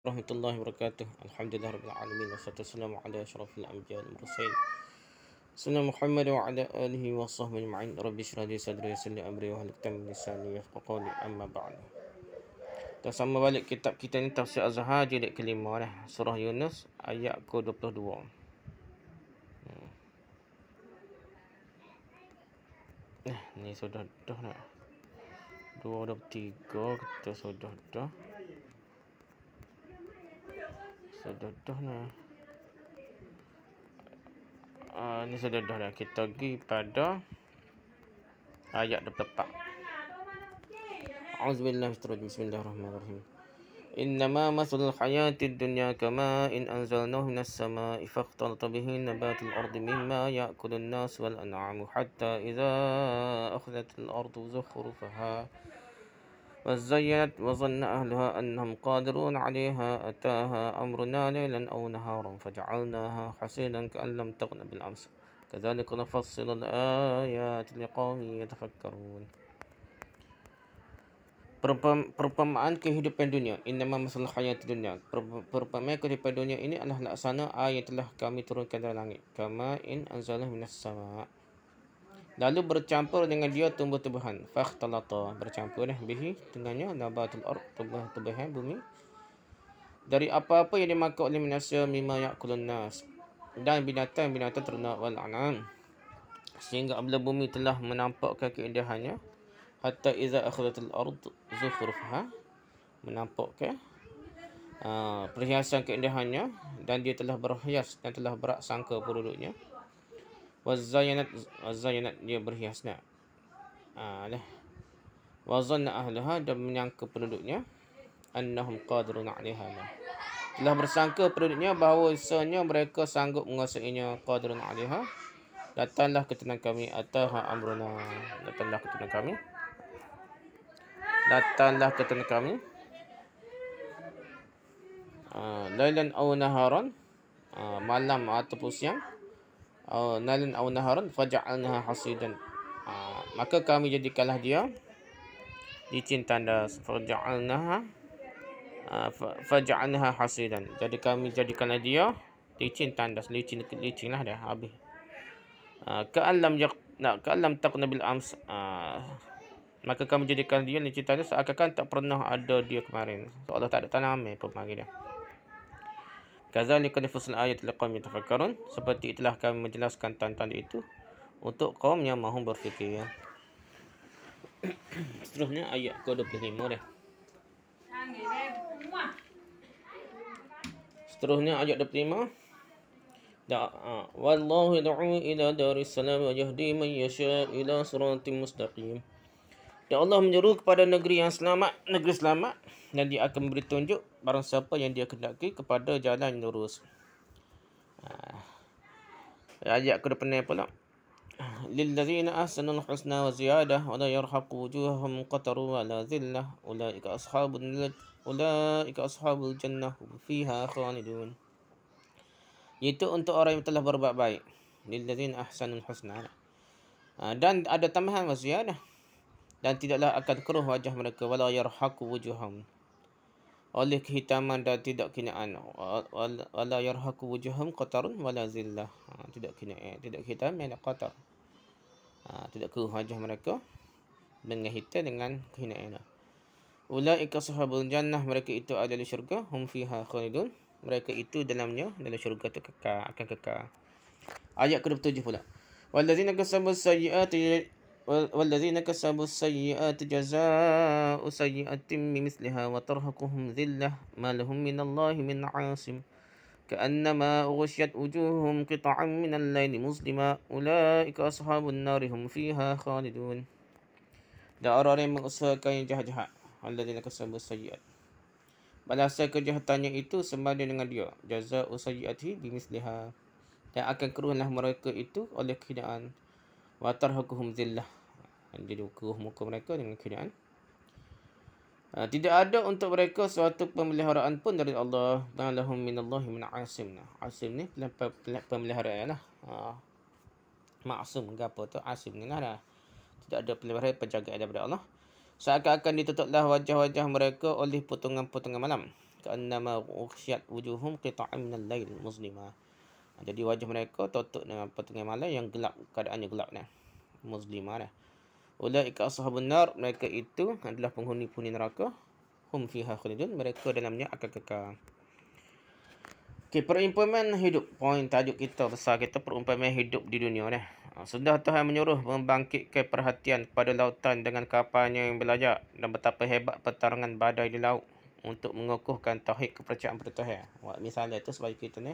warahmatullahi wabarakatuh. Alhamdulillah rabbil alamin wassalatu wassalamu ala asyrafil anbiya'i wal mursalin. Sayyidina Muhammad wa ala alihi wa sahbihi ajma'in. Rabbi shrah li sadri wa yassir li amri wa hlul 'uqdatam min lisani yafqahu qawli. Amma ba'd. Kita sama balik kitab kita ni Tafsir Az-Zahar jilid kelima dah. Surah Yunus ayat ke-22. Ni sudah dah nak. 223 kita sudah dah. Sudah dah nak. Ni sudah dah dah. Kita pergi pada ayat 24. A'udzubillahi minasyaitonir rajim. Bismillahirrahmanirrahim. Innama masalul hayatid dunya kama in anzalnahu minas samaa'i fakhtalata bihi nabatul ardi mimma ya'kulun nas wal an'amu hatta idza akhadhatil ardu zukhrufaha وزينت وظن أهلها أنهم قادرون عليها أتاها أمرنا ليلا أو نهارا فجعلناها حصيدا كأن لم تغن بالأمس كذلك نفصل الآيات لقوم يتفكرون. Perumpamaan kehidupan dunia. Innama masalah hayat dunia. Perumpamaan kehidupan dunia ini adalah laksana air yang telah kami turunkan dari langit. Kama in anzalah minas sama'. Lalu bercampur dengan dia tumbuh-tumbuhan. Fakhtalata, bercampur bihi dengannya nabatul ard, tumbuh-tumbuhan bumi. Dari apa-apa yang dimakan oleh manusia mimma ya'kulun nas, dan binatang-binatang ternak wal an'am. Sehingga apabila bumi telah menampakkan keindahannya, hatta iza akhadhatil ard zukhrufaha, menampakkan perhiasan keindahannya, dan dia telah berhias dan telah berak sangka penduduknya. Wazayanat dia berhiasnya. Wazanna ahliha, dan menyangka penduduknya annahum qadirun 'alaiha. Telah bersangka penduduknya bahawasanya mereka sanggup menguasainya. Qadirun 'alaiha. Datanglah ketenangan kami. Ataha amruna. Datanglah ketenangan kami. Lailan aw naharan, malam ataupun siang. Nalan aw naharan faja'alnaha hasidan, maka kami jadikanlah dia licin tandas. Faja'alnaha hasidan, jadi kami jadikanlah dia licin tandas. Licin lah dah habis. Ka'allam taqna bil ams, maka kami jadikan dia licin tandas seakan-akan tak pernah ada dia kemarin, seolah tak ada tanam pun panggil dia. Kadzalika nafsul ayat liqaumin yatafakkarun, seperti itulah kami menjelaskan tanda-tanda itu untuk kaum yang mahu berfikir. Seterusnya ayat ke-25 dah. Seterusnya ayat 25. Wallahu yad'u ila daris salam wa yahdi man yasha ila siratim mustaqim. Dan Allah menyeru kepada negeri yang selamat, negeri selamat, dan dia akan memberi tunjuk barang siapa yang dia kehendaki kepada jalan yang lurus. Ayat ke-26 pula. Lillazina ahsanul husna wa ziyadah wa la yarhaqu wujuhahum qatarun wa la dhillah ulaika ashabul jannah hum fiha khalidun. Itu untuk orang yang telah berbuat baik. Lillazina ahsanul husna. Dan ada tambahan wa ziyadah. Dan tidaklah akan keruh wajah mereka. Wala yarhaqu wujuhahum, oleh kehitaman dan tidak kinaan. Wala yarhaqu wujuhahum qatarun wala zillah, tidak kinaan, tidak hitam dan qatar. Tidak keruh wajah mereka dengan hitam dengan kehinaan. Ulaika ashabul jannah, mereka itu ada di syurga. Hum fiha khalidun, mereka itu dalamnya, dalam syurga itu kekal, akan kekal. Ayat ke-27 pula. Wallazina kasabu sayyi'at jazaa'u sayyi'atin bimithliha wa tarhaquhum dhillah ma lahum minallahi min 'asim ka'annama ughshiyat wujuhum qita'an minal layli muslima ulaika ashabun nari hum fiha khalidun. Dan orang-orang yang mengusahakan yang jahat-jahat, wallazina kasabu sayyi'at, balasan kejahatannya itu sebanding dengan dia, jazaa'u sayyi'ati bimithliha, dan akan keruhlah mereka itu oleh kehinaan. Wa tarhaquhum dhillah, jadi keruh muka mereka dengan kehinaan. Tidak ada untuk mereka suatu pemeliharaan pun dari Allah. Dan lahum minallahi min asim. Asim ni pemeliharaan lah. Ma'asum ke apa tu, asim ni lah. Tidak ada peliharaan, penjagaan daripada Allah. Seakan-akan ditutuplah wajah-wajah mereka oleh potongan-potongan malam. ka'annama ughsyat wujuhum qita'an minal lail muzlima. Jadi wajah mereka tutup dengan pertengahan malam yang gelap, keadaannya gelap dah. Muzlimah dah. Ulaika ashabun nar, mereka itu adalah penghuni-penghuni neraka. Hum fiha khalidun, mereka dalamnya akan kekal. Okey, perumpamaan hidup. Poin tajuk kita besar kita perumpamaan hidup di dunia dah. Sudah Tuhan menyuruh membangkitkan perhatian kepada lautan dengan kapalnya yang belajar dan betapa hebat pertarungan badai di laut untuk mengukuhkan tauhid kepercayaan pada Tuhan. Misalnya itu supaya kita ni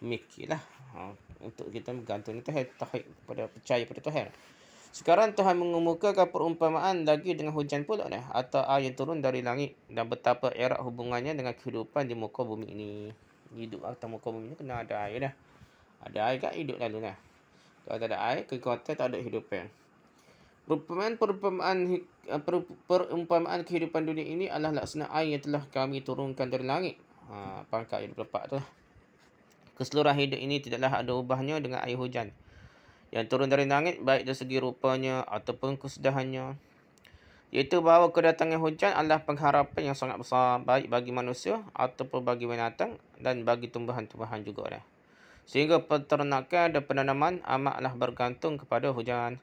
mikirlah untuk kita bergantung Tuhan, tauhid pada percaya pada Tuhan. Sekarang Tuhan mengemukakan perumpamaan lagi dengan hujan pula dah, atau air yang turun dari langit dan betapa erat hubungannya dengan kehidupan di muka bumi ini. Hidup atas muka bumi ni kena ada air dah. Ada air kat hidup lalu dah. Kalau tak ada air, kekuatan tak ada hidupan. Perumpamaan kehidupan dunia ini adalah laksana air yang telah kami turunkan dari langit. Pangkat yang berlepak tu lah. Keseluruhan hidup ini tidaklah ada ubahnya dengan air hujan yang turun dari langit, baik dari segi rupanya ataupun kesudahannya. Iaitu bahawa kedatangan hujan adalah pengharapan yang sangat besar, baik bagi manusia ataupun bagi binatang dan bagi tumbuhan-tumbuhan juga dah. Sehingga peternakan dan penanaman amatlah bergantung kepada hujan.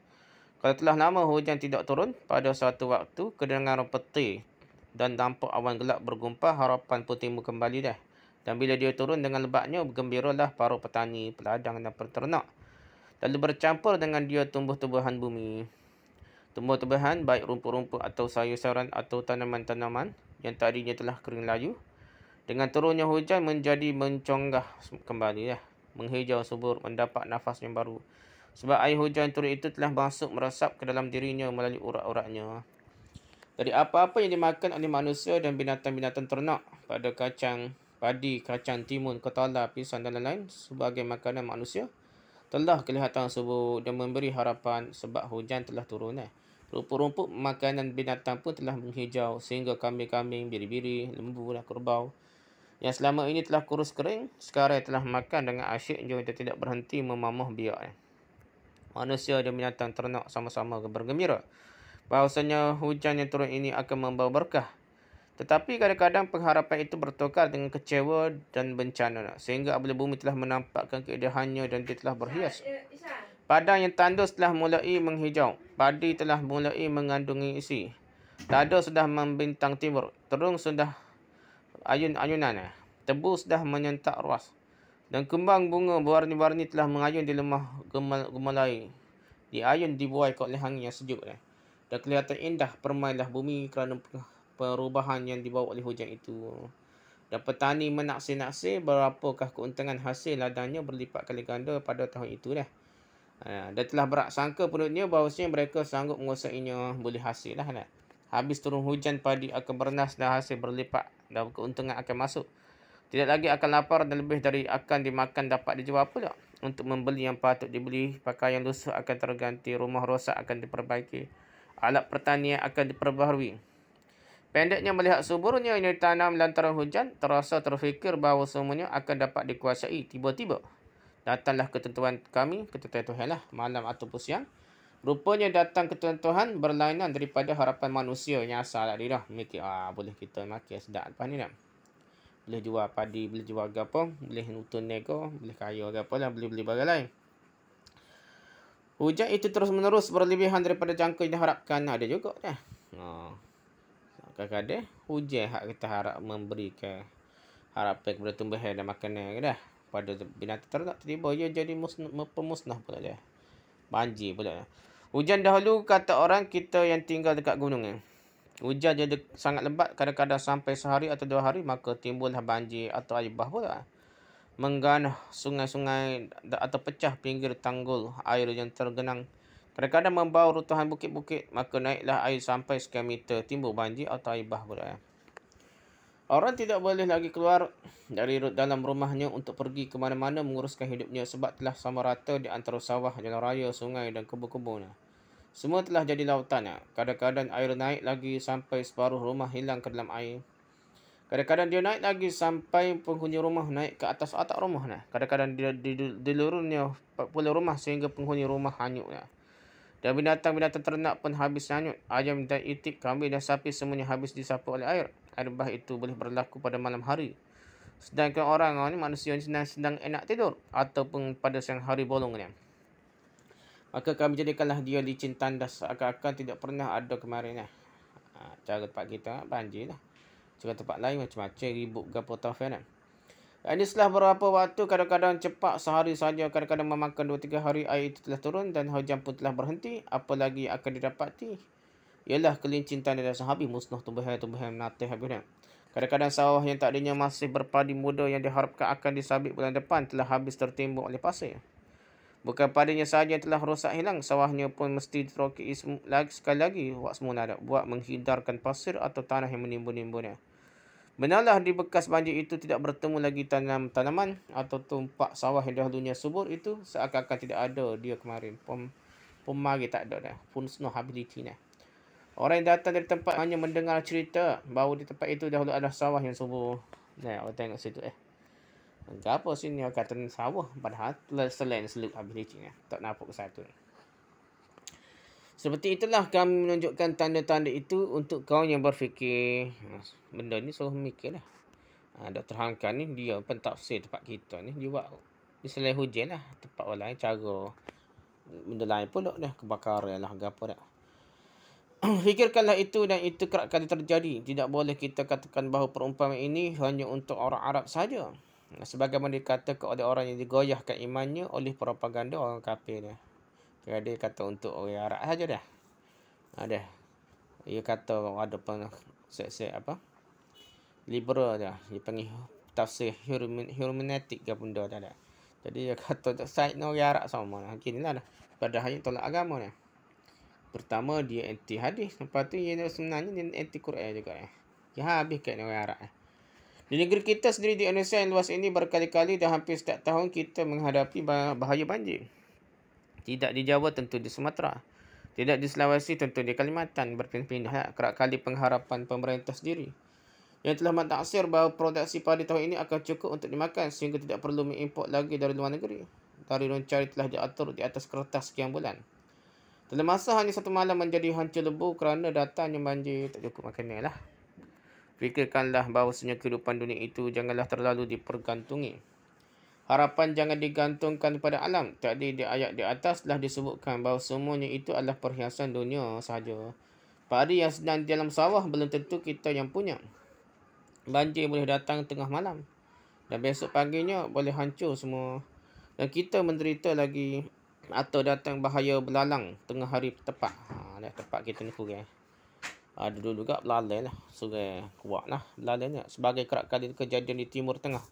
Kalau telah lama hujan tidak turun, pada suatu waktu kedengaran peti dan nampak awan gelap bergumpal, harapan pun timbul kembali dah. Dan bila dia turun dengan lebatnya, bergembiralah para petani, peladang dan peternak. Lalu bercampur dengan dia tumbuh-tumbuhan bumi. Tumbuh-tumbuhan baik rumput-rumput atau sayur-sayuran atau tanaman-tanaman yang tadinya telah kering layu, dengan turunnya hujan menjadi menconggah kembali dah. Menghijau subur, mendapat nafas yang baru. Sebab air hujan turun itu telah masuk meresap ke dalam dirinya melalui urat-uratnya. Dari apa-apa yang dimakan oleh manusia dan binatang-binatang ternak, pada kacang, padi, kacang timun, ketala, pisang dan lain-lain sebagai makanan manusia, telah kelihatan subur dan memberi harapan sebab hujan telah turun. Rumput-rumput makanan binatang pun telah menghijau sehingga kambing-kambing, biri-biri, lembu dan kerbau yang selama ini telah kurus kering, sekarang telah makan dengan asyik juga tidak berhenti memamah biak. Manusia dan binatang ternak sama-sama bergembira bahawasanya hujan yang turun ini akan membawa berkah. Tetapi kadang-kadang pengharapan itu bertukar dengan kecewa dan bencana, sehingga apabila bumi telah menampakkan keindahannya dan dia telah berhias. Padang yang tandus telah mulai menghijau, padi telah mulai mengandungi isi, lada sudah membintang timur, terung sudah ayun-ayunan, tebu sudah menyentak ruas, dan kembang bunga berwarni-warni telah mengayun di lemah gemalai, diayun dibuai oleh angin yang sejuk, dan kelihatan indah permailah bumi kerana perubahan yang dibawa oleh hujan itu. Dan petani menaksir-naksir berapakah keuntungan hasil ladangnya berlipat kali ganda pada tahun itu dah. Dan telah bersangka penduduknya bahawasanya mereka sanggup menguasainya, boleh hasil lah. Habis turun hujan, padi akan bernas dan hasil berlipat dan keuntungan akan masuk. Tidak lagi akan lapar dan lebih dari akan dimakan dapat dijual pula. Untuk membeli yang patut dibeli, pakaian lusuh akan terganti, rumah rosak akan diperbaiki, alat pertanian akan diperbaharui. Pendeknya melihat suburnya yang ditanam lantaran hujan, terasa terfikir bahawa semuanya akan dapat dikuasai. Tiba-tiba datanglah ketentuan kami, ketentuan Tuhan lah, malam ataupun siang. Rupanya datang ketentuan berlainan daripada harapan manusia yang asal tadi dah. Mikir, boleh kita makan sedap lepas ni dah. Boleh jual padi, boleh jual apa, boleh nutun nego, boleh kaya apa lah, boleh beli barang lain. Hujan itu terus-menerus berlebihan daripada jangka yang diharapkan. Ada juga dah. Kadang-kadang hujan hak kita harap memberikan harapan kepada tumbuhan dan makanan dah. Pada binatang ternak, tiba-tiba ia jadi pemusnah pula dah. Banjir pula dah. Hujan dahulu kata orang kita yang tinggal dekat gunung. Hujan jadi sangat lebat, kadang-kadang sampai sehari atau 2 hari, maka timbullah banjir atau air bah pula. Mengganah sungai-sungai atau pecah pinggir tanggul air yang tergenang. Kadang-kadang membawa runtuhan bukit-bukit, maka naiklah air sampai sekian meter, timbul banjir atau air bah pula. Orang tidak boleh lagi keluar dari dalam rumahnya untuk pergi ke mana-mana menguruskan hidupnya sebab telah sama rata di antara sawah, jalan raya, sungai dan kebun-kebun. Semua telah jadi lautan. Kadang-kadang air naik lagi sampai separuh rumah hilang ke dalam air. Kadang-kadang dia naik lagi sampai penghuni rumah naik ke atas atap rumah. Kadang-kadang dia dilurunnya pula rumah sehingga penghuni rumah hanyut. Dan binatang-binatang ternak pun habis hanyut. Ayam dan itik, kambing dan sapi semuanya habis disapu oleh air. Arbah itu boleh berlaku pada malam hari. Sedangkan orang ni manusia ni sedang enak tidur ataupun pada siang hari bolongnya. Maka kami jadikanlah dia licin tandas seakan-akan tidak pernah ada kemarin. Cara tempat kita banjir lah. Cara tempat lain macam-macam ribut gapo taufan. Ini setelah beberapa waktu, kadang-kadang cepat sehari saja, kadang-kadang memakan 2-3 hari air itu telah turun dan hujan pun telah berhenti. Apalagi akan didapati? Ialah kelincin tanah dan habis musnah tumbuhan-tumbuhan menatih habis. Kadang-kadang sawah yang tak adanya masih berpadi muda yang diharapkan akan disabit bulan depan telah habis tertimbun oleh pasir. Bukan padanya sahaja yang telah rosak hilang, sawahnya pun mesti diroki sekali lagi buat semula buat menghidarkan pasir atau tanah yang menimbun-nimbunnya. Benarlah di bekas banjir itu tidak bertemu lagi tanaman atau tumpak sawah yang dahulunya subur itu seakan-akan tidak ada dia kemarin. Pun mari tak ada dah. Pun snow habis licin dah. Orang yang datang dari tempat hanya mendengar cerita bahawa di tempat itu dahulu ada sawah yang subur. Nah, orang tengok situ apa sini orang kata sawah padahal selain seluk habis licin dah. Tak nampak ke satu. Seperti itulah kami menunjukkan tanda-tanda itu untuk kau yang berfikir. Benda ni suruh mikir lah. Dr. Hamka ni dia pentafsir tempat kita ni. Dia buat di selain hujan lah. Tempat orang lain cara. Benda lain pula dah. Kebakaran lah. Apa dah. Fikirkanlah itu dan itu kerap kali terjadi. Tidak boleh kita katakan bahawa perumpamaan ini hanya untuk orang Arab saja. Sebagaimana dikatakan oleh orang yang digoyahkan imannya oleh propaganda orang kafir ni. Dia kata untuk orang Arab saja dah. Ada. Dia kata ada set apa? Liberal dah. Dia panggil tafsir hermeneutik ke benda dah ada. Jadi dia kata side orang Arab sama lah. Ginilah dah. Padahal yang tolak agama ni. Pertama dia anti hadis. Lepas tu dia sebenarnya dia anti Quran juga Dia habis kat orang Arab Di negeri kita sendiri di Indonesia yang luas ini berkali-kali dah hampir setiap tahun kita menghadapi bahaya banjir. Tidak di Jawa, tentu di Sumatera. Tidak di Sulawesi, tentu di Kalimantan. Berpindah-pindah kerap kali pengharapan pemerintah sendiri yang telah mentaksir bahawa produksi padi tahun ini akan cukup untuk dimakan sehingga tidak perlu mengimport lagi dari luar negeri. Dari rencana telah diatur di atas kertas sekian bulan. Dalam masa hanya satu malam menjadi hancur lebu kerana datangnya banjir, tak cukup makanan lah. Fikirkanlah bahawasanya kehidupan dunia itu janganlah terlalu dipergantungi. Harapan jangan digantungkan pada alam. Tadi di ayat di atas telah disebutkan bahawa semuanya itu adalah perhiasan dunia sahaja. Padi yang sedang di dalam sawah belum tentu kita yang punya. Banjir boleh datang tengah malam. Dan besok paginya boleh hancur semua. Dan kita menderita lagi atau datang bahaya belalang tengah hari tepat. Tempat kita ni kurang. Dulu juga belalai lah. Sungai kuat lah belalai ni. Sebagai kerap kali kejadian di Timur Tengah.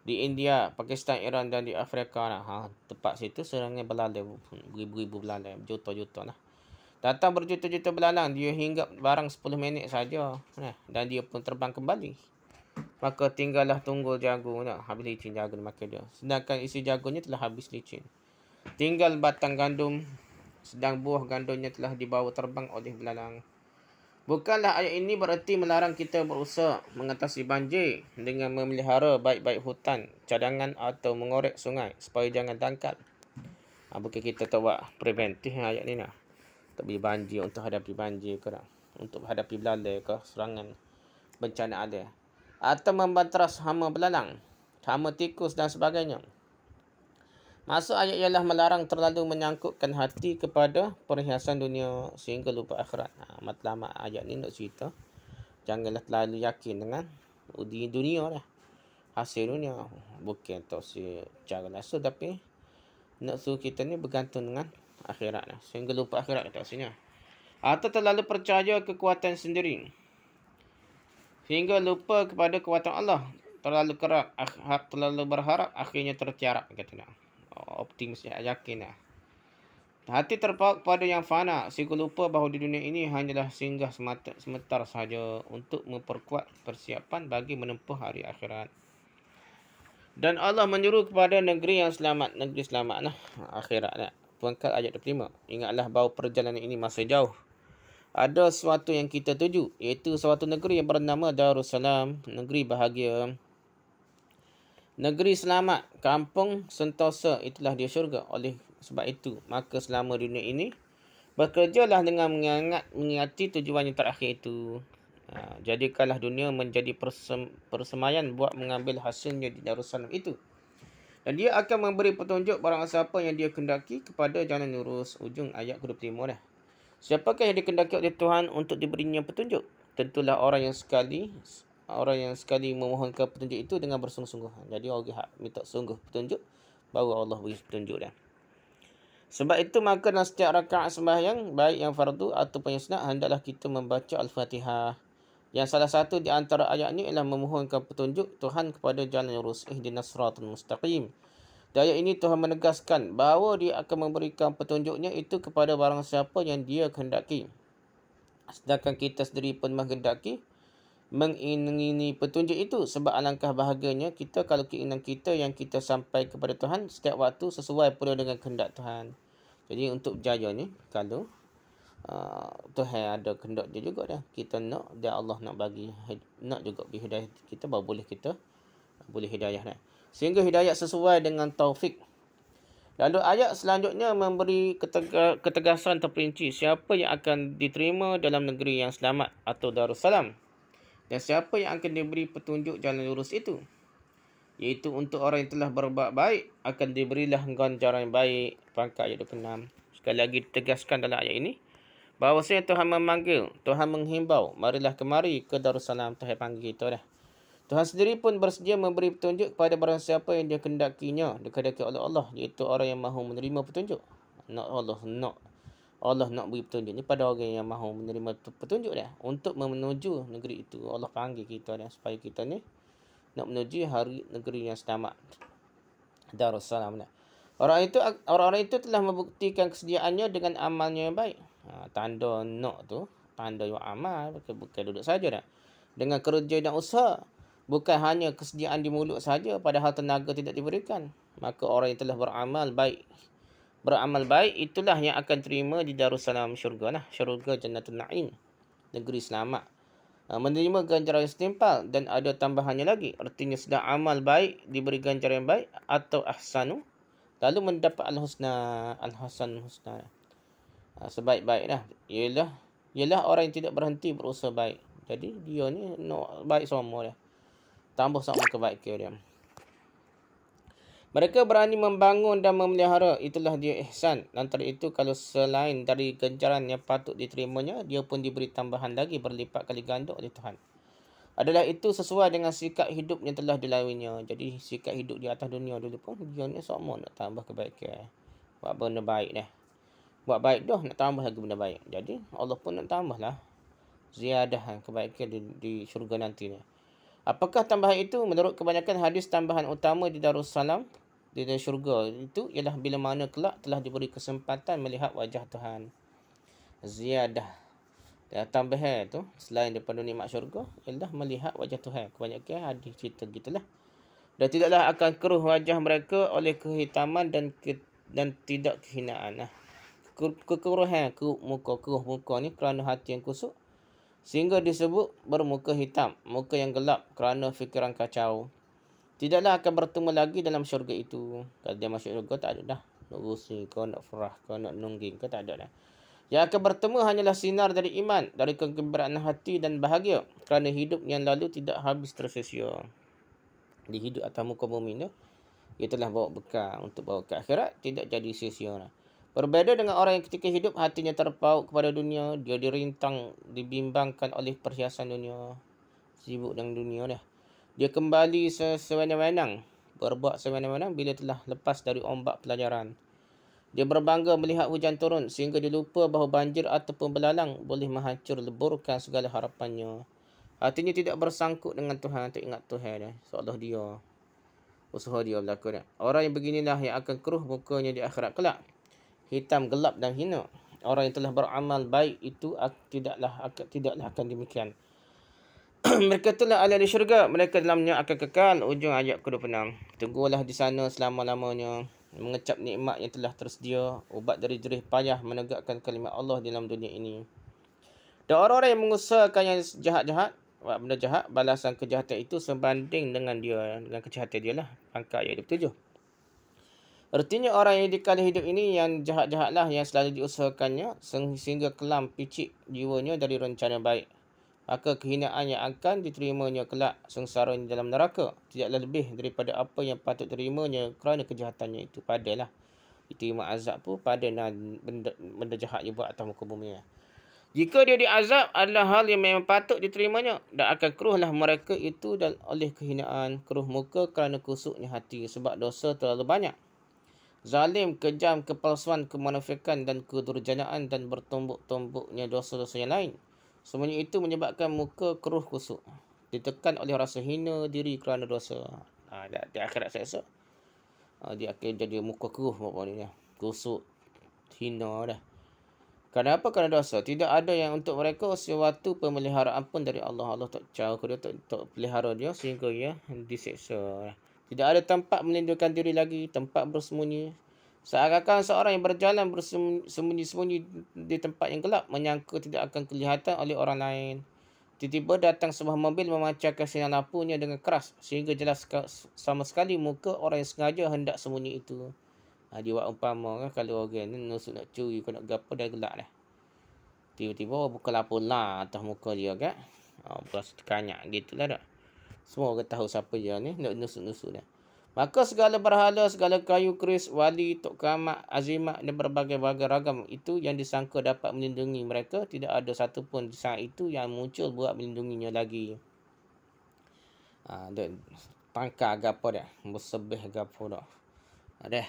Di India, Pakistan, Iran dan di Afrika lah. Tempat situ serangan belalai. Beribu-ribu belalai. Juta-juta lah. Datang berjuta-juta belalang. Dia hinggap barang 10 minit saja. Dan dia pun terbang kembali. Maka tinggallah tunggul jagung. Habis licin jagung makan dia. Sedangkan isi jagungnya telah habis licin. Tinggal batang gandum. Sedang buah gandumnya telah dibawa terbang oleh belalang. Bukanlah ayat ini bererti melarang kita berusaha mengatasi banjir dengan memelihara baik-baik hutan, cadangan atau mengorek sungai supaya jangan dangkal. Bukan kita tak buat preventif ayat ni lah. Tak boleh banjir untuk hadapi banjir ke tak? Untuk hadapi belalai ke serangan bencana ada. Atau membanteras hama belalang, hama tikus dan sebagainya. Maksud ayat ialah melarang terlalu menyangkutkan hati kepada perhiasan dunia sehingga lupa akhirat. Matlamat ayat ni nak cerita. Janganlah terlalu yakin dengan dunia lah. Hasil dunia. Bukan tak secara langsung tapi nak suruh kita ni bergantung dengan akhirat lah. Sehingga lupa akhirat tak sini. Atau terlalu percaya kekuatan sendiri. Sehingga lupa kepada kekuatan Allah. Terlalu kerak, terlalu berharap akhirnya tertiarap katanya. Optimis yakin lah. Hati terpaut kepada yang fana sehingga lupa bahawa di dunia ini hanyalah singgah sementara sahaja untuk memperkuat persiapan bagi menempuh hari akhirat. Dan Allah menyuruh kepada negeri yang selamat, negeri selamat lah, akhirat lah. Pangkal ayat 25. Ingatlah bahawa perjalanan ini masih jauh. Ada sesuatu yang kita tuju, iaitu suatu negeri yang bernama Darussalam, negeri bahagia. Negeri selamat, kampung sentosa, itulah dia syurga. Oleh sebab itu, maka selama dunia ini, bekerjalah dengan mengingati tujuan yang terakhir itu. Jadikanlah dunia menjadi persemaian buat mengambil hasilnya di Darussalam itu. Dan dia akan memberi petunjuk barang siapa yang dia kendaki kepada jalan lurus. Ujung ayat ke-25 dah. Siapakah yang dikendaki oleh Tuhan untuk diberinya petunjuk? Tentulah orang yang sekali memohonkan petunjuk itu dengan bersungguh-sungguh. Jadi orang minta sungguh petunjuk, baru Allah beri petunjuk dia. Sebab itu maka dalam setiap rakaat sembahyang, baik yang fardu ataupun yang sunat, hendaklah kita membaca Al-Fatihah. Yang salah satu di antara ayat ini ialah memohonkan petunjuk Tuhan kepada jalan lurus. Ihdinas siratal mustaqim. Di ayat ini Tuhan menegaskan bahawa dia akan memberikan petunjuknya itu kepada barang siapa yang dia kehendaki. Sedangkan kita sendiri pun menghendaki mengingini petunjuk itu, sebab alangkah bahagianya kita kalau keinginan kita yang kita sampai kepada Tuhan setiap waktu sesuai pula dengan kehendak Tuhan. Jadi untuk berjaya ni, kalau Tuhan ada kehendak dia juga dah. Kita nak, dan Allah nak bagi, nak juga beri hidayah kita, baru boleh kita boleh hidayah dah. Sehingga hidayah sesuai dengan taufik. Lalu ayat selanjutnya memberi ketegasan terperinci siapa yang akan diterima dalam negeri yang selamat atau Darussalam. Dan siapa yang akan diberi petunjuk jalan lurus itu. Iaitu untuk orang yang telah berbuat baik, akan diberilah ganjaran yang baik. Pangkat ayat 26. Sekali lagi ditegaskan dalam ayat ini, bahawasanya Tuhan memanggil, Tuhan menghimbau, marilah kemari ke Darussalam. Tuhan panggil kita dah. Tuhan sendiri pun bersedia memberi petunjuk kepada barang siapa yang dia kendakinya, dikehendaki oleh Allah, iaitu orang yang mahu menerima petunjuk. Allah nak beri petunjuk ni pada orang yang mahu menerima petunjuk dah, untuk menuju negeri itu. Allah panggil kita dah, supaya kita ni nak menuju negeri yang selamat, Darussalam dah. Orang-orang itu telah membuktikan kesediaannya dengan amalnya yang baik. Tanda nak tu, tanda yang amal, bukan duduk saja dah. Dengan kerja dan usaha, bukan hanya kesediaan di mulut saja, padahal tenaga tidak diberikan. Maka orang yang telah beramal baik itulah yang akan terima di Darussalam syurga lah, syurga Jannatul Na'im, negeri selamat. Menerima ganjaran yang setimpal, dan ada tambahannya lagi. Artinya sedang amal baik diberi ganjaran yang baik, atau ahsanu, lalu mendapat al-husna, sebaik-baik dah. Ialah orang yang tidak berhenti berusaha baik. Jadi dia ni nak baik semua dah, tambah sama kebaikan dia. Mereka berani membangun dan memelihara, itulah dia ihsan. Antara itu, kalau selain dari ganjaran yang patut diterimanya, dia pun diberi tambahan lagi berlipat kali ganda oleh Tuhan. Adalah itu sesuai dengan sikap hidup yang telah dilaluinya. Jadi sikap hidup di atas dunia dulu pun dia ni semua nak tambah kebaikan, buat benda baik dah. Buat baik dah, nak tambah lagi benda baik. Jadi Allah pun nak tambah lah ziyadah kebaikan di syurga nanti ni. Apakah tambahan itu? Menurut kebanyakan hadis, tambahan utama di Darussalam, di syurga itu, ialah bila mana kelak telah diberi kesempatan melihat wajah Tuhan. Ziyadah. Dan tambahan tu, selain daripada nikmat syurga, ialah melihat wajah Tuhan. Kebanyakan hadis cerita gitulah. Dan tidaklah akan keruh wajah mereka oleh kehitaman dan tidak kehinaan. Kekeruhan keruh muka ni kerana hati yang kusuk, sehingga disebut bermuka hitam, muka yang gelap kerana fikiran kacau. Tidaklah akan bertemu lagi dalam syurga itu. Kalau dia masuk syurga, tak ada dah nak rusing ke, nak farah ke, nak nungging ke, tak ada dah. Yang akan bertemu hanyalah sinar dari iman, dari kegembiraan hati dan bahagia, kerana hidup yang lalu tidak habis tersia-sia. Di hidup atas muka bumi ni, ia telah bawa bekal untuk bawa ke akhirat, tidak jadi sia-sia. Berbeza dengan orang yang ketika hidup hatinya terpaut kepada dunia, dia dibimbangkan oleh perhiasan dunia, sibuk dengan dunia dah. Dia kembali sewenang-wenang, berbuat sewenang-wenang bila telah lepas dari ombak pelajaran. Dia berbangga melihat hujan turun, sehingga dia lupa bahawa banjir ataupun belalang boleh menghancur leburkan segala harapannya. Hatinya tidak bersangkut dengan Tuhan, tak ingat Tuhan dah. Seolah dia, usaha dia berlaku dah. Orang yang beginilah yang akan keruh mukanya di akhirat kelak, hitam, gelap dan hina. Orang yang telah beramal baik itu tidaklah akan demikian. Mereka telah ada di syurga, mereka dalamnya akan kekal. Ujung ayat ke-26. Tunggulah di sana selama-lamanya, mengecap nikmat yang telah tersedia, ubat dari jerih payah menegakkan kalimat Allah dalam dunia ini. Dan orang-orang yang mengusahakan yang jahat-jahat, buat benda jahat, balasan kejahatan itu sebanding dengan kejahatan dia lah. Pangkat ayat 27. Artinya orang yang dikala hidup ini yang jahat-jahatlah yang selalu diusahakannya, sehingga kelam picik jiwanya dari rencana baik. maka kehinaan yang akan diterimanya kelak sengsaranya dalam neraka tidaklah lebih daripada apa yang patut terimanya kerana kejahatannya itu. Padalah diterima azab pun pada benda jahat dia buat atas muka bumi. Jika dia diazab adalah hal yang memang patut diterimanya, dan akan keruhlah mereka itu dan oleh kehinaan, keruh muka kerana kusuknya hati sebab dosa terlalu banyak. Zalim, kejam, kepalsuan, kemunafikan dan kedurjanaan dan bertumbuk-tumbuknya dosa-dosa yang lain. Semuanya itu menyebabkan muka keruh kusuk. Ditekan oleh rasa hina diri kerana dosa. Di akhirat seksa. Dia akan jadi muka keruh apa ni. Kusuk, hina dah. Kenapa? Kerana dosa. Tidak ada yang untuk mereka sesuatu pemeliharaan pun dari Allah. Allah tak cara dia tak pelihara dia sehingga dia diseksa. Tidak ada tempat melindungkan diri lagi, tempat bersembunyi. Seakan-akan seorang yang berjalan bersembunyi-sembunyi di tempat yang gelap menyangka tidak akan kelihatan oleh orang lain. Tiba-tiba datang sebuah mobil memancarkan sinar lampunya dengan keras sehingga jelas sama sekali muka orang yang sengaja hendak sembunyi itu. Dia buat umpama kan, kalau orang ni nusuk nak curi kau nak gapo dah gelap dah. Tiba-tiba buka lampu lah atas muka dia kan. Berasa terkanyak gitulah dak. Semua orang tahu siapa dia ni nak nusuk-nusuk dah. Maka segala berhala, segala kayu keris, wali, tok kamak, azimat dan berbagai-bagai ragam itu yang disangka dapat melindungi mereka, tidak ada satu pun di saat itu yang muncul buat melindunginya lagi. Dan tangkar gapo dah, bersebih gapo dah. Ada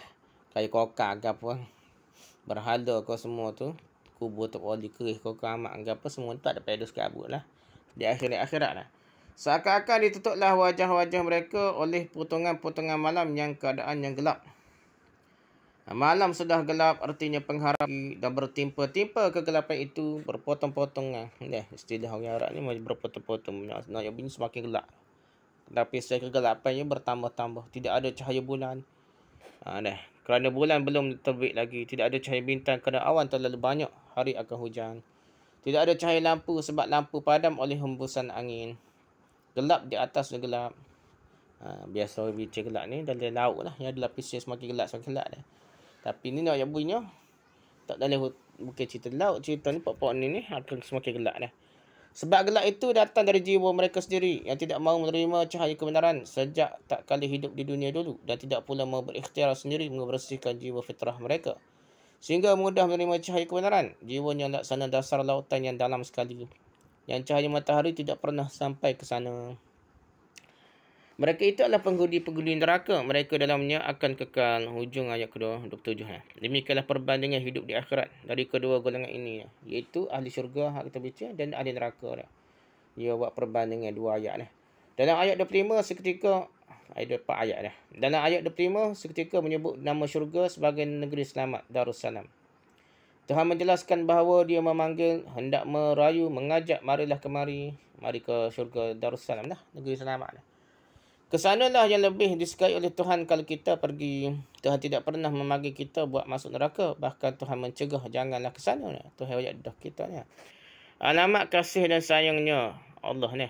kayu kokar gapo. Berhala kau semua tu, kubur tok wali keris kau kamak gapo semua tu ada pedus kabut lah. Di akhirat lah. Seakan-akan ditutuplah wajah-wajah mereka oleh potongan-potongan malam yang keadaan yang gelap. Malam sudah gelap artinya pengharapan dan bertimpa-timpa kegelapan itu berpotong-potong. Istilah orang Arab ni berpotong-potong. Nak bunyi semakin gelap. Tapi kegelapannya bertambah-tambah. Tidak ada cahaya bulan. Kerana bulan belum terbit lagi. Tidak ada cahaya bintang kerana awan terlalu banyak. Hari akan hujan. Tidak ada cahaya lampu sebab lampu padam oleh hembusan angin. Gelap di atas gelap. Biasa bincang gelap ni dalam laut lah. Yang ada lapisnya semakin gelap dah. Tapi ni nak yang bunyinya. Tak dalam bukan cerita laut. Cerita ni pokok ni akan semakin gelap dah. Sebab gelap itu datang dari jiwa mereka sendiri. Yang tidak mahu menerima cahaya kebenaran. Sejak tak kali hidup di dunia dulu. Dan tidak pula mahu berikhtiar sendiri membersihkan jiwa fitrah mereka. Sehingga mudah menerima cahaya kebenaran. Jiwanya laksana dasar lautan yang dalam sekali. Yang cahaya matahari tidak pernah sampai ke sana. Mereka itu adalah penghuni-penghuni neraka. Mereka dalamnya akan kekal. Hujung ayat kedua 27. Demikianlah perbandingan hidup di akhirat dari kedua golongan ini. Iaitu ahli syurga hak kita baca dan ahli neraka. Dia buat perbandingan dua ayat. Dalam ayat 25 seketika. Ada 4 ayat dah. Dalam ayat 25 seketika menyebut nama syurga sebagai negeri selamat Darussalam. Tuhan menjelaskan bahawa dia memanggil, hendak merayu, mengajak, marilah kemari. Mari ke syurga Darussalam dah, negeri selamat dah. Kesanalah yang lebih disukai oleh Tuhan kalau kita pergi. Tuhan tidak pernah memanggil kita buat masuk neraka. Bahkan Tuhan mencegah, janganlah ke sana. Tuhan ajak dah kita ni. Alamat kasih dan sayangnya Allah ni.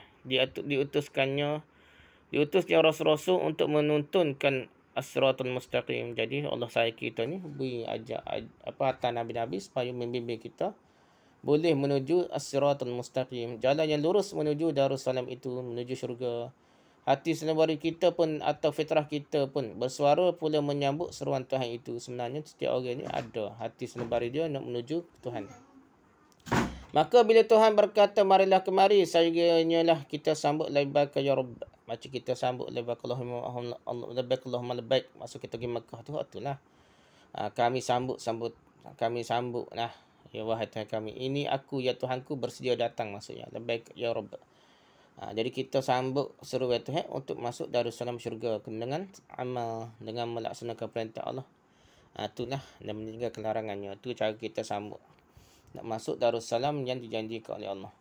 Diutusnya rasul-rasul untuk menuntunkan as-siratul mustaqim. Jadi Allah sayang kita ni beri ajak hantar nabi-nabi supaya membimbing kita boleh menuju as-siratul mustaqim, jalan yang lurus menuju Darussalam itu, menuju syurga. Hati senebari kita pun atau fitrah kita pun bersuara pula menyambut seruan Tuhan itu. Sebenarnya setiap orang ni ada hati senebari dia nak menuju Tuhan. Maka bila Tuhan berkata marilah kemari, sayanganyalah kita sambut labbaik ya Rabb. Macam kita sambut labbaik Allahumma labbaik. Maksud kita pergi Mekah tu itulah. Kami sambut lah. Ya wahai Tuhan kami, ini aku ya Tuhanku bersedia datang maksudnya. Labbaik ya Rabb. Jadi kita sambut seruan Tuhan untuk masuk Darussalam syurga dengan amal, dengan melaksanakan perintah Allah. Itulah dan meninggalkan larangannya. Itu cara kita sambut nak masuk Darussalam yang dijanjikan oleh Allah.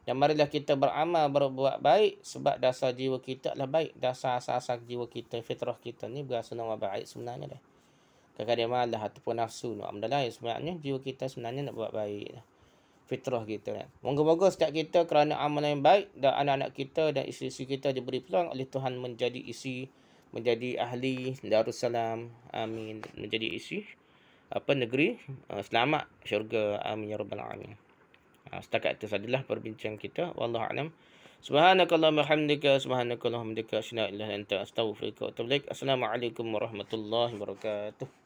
Dan marilah kita beramal, berbuat baik sebab dasar jiwa kita adalah baik. Dasar asas jiwa kita, fitrah kita ni berasa nama baik sebenarnya dah. Kadang-kadang malah ataupun nafsu nak benda lain, sebenarnya jiwa kita sebenarnya nak buat baik dah. Fitrah kita dah. Moga-moga setiap kita kerana amal yang baik dan anak-anak kita dan isteri-isteri kita diberi peluang oleh Tuhan menjadi ahli Darussalam. Amin. Menjadi isi negeri selamat syurga. Amin ya rabbal alamin. Setakat itu sajalah perbincangan kita. Wallahu a'lam. Subhanakallahumma hamdika subhanakallahumma hamdika asyhadu an la ilaha illa anta astaghfiruka wa atubu ilaik. Assalamualaikum warahmatullahi wabarakatuh.